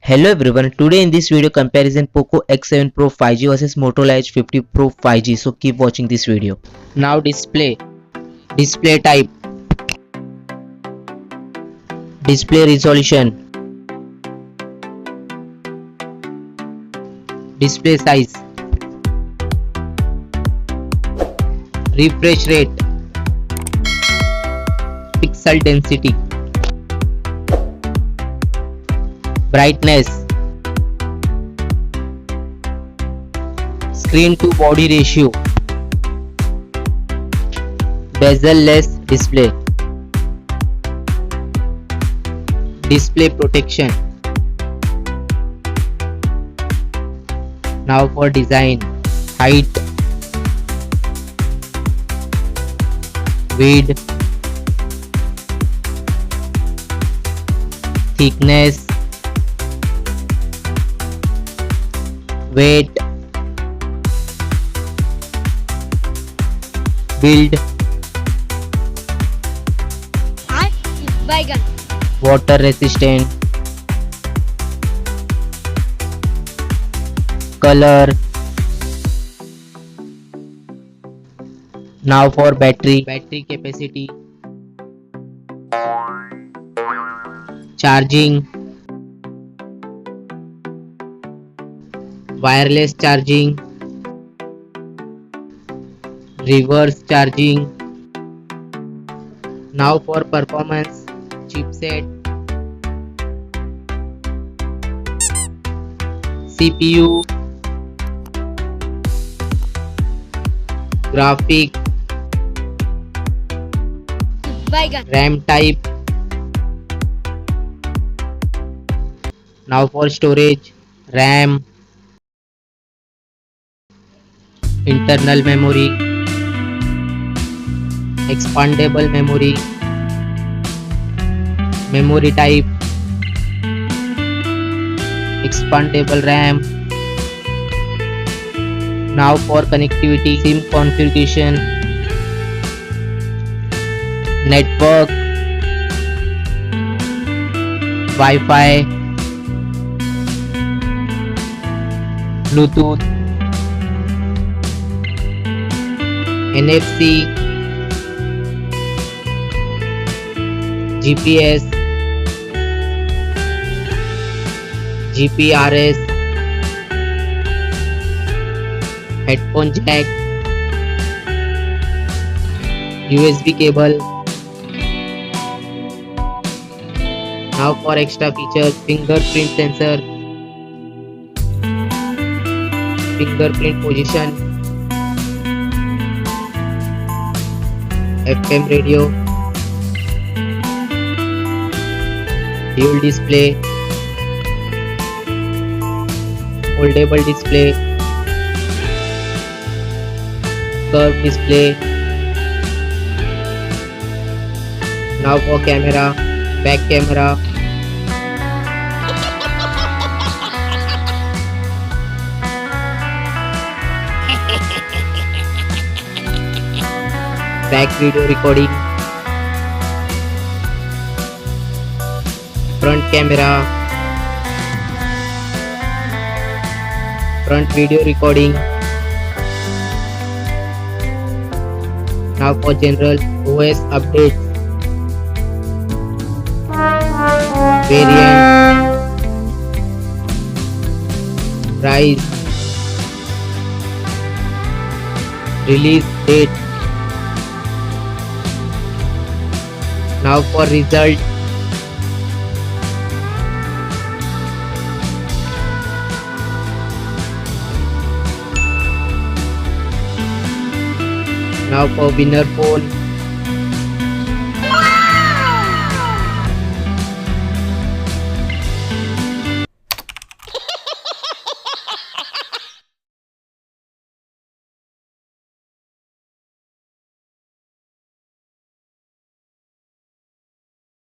Hello everyone, today in this video comparison Poco X7 Pro 5G versus Motorola H50 Pro 5G, so keep watching this video. Now display type, display resolution, display size, refresh rate, pixel density, brightness, screen to body ratio, bezel-less display, display protection. Now for design, height, width, thickness, weight, build, water resistant, color. Now for battery capacity, charging, wireless charging, reverse charging. Now for performance, chipset, CPU, graphic, RAM type. Now for storage, RAM, internal memory, expandable memory, memory type, expandable RAM. Now for connectivity, SIM configuration, network, Wi-Fi, Bluetooth, NFC, GPS, GPRS, headphone jack, USB cable. Now for extra features, fingerprint sensor, fingerprint position, FM radio, dual display, foldable display, curved display. Now for camera, back camera, back video recording, front camera, front video recording. Now for general OS updates, variant, price, release date. Now for result, now for winner phone,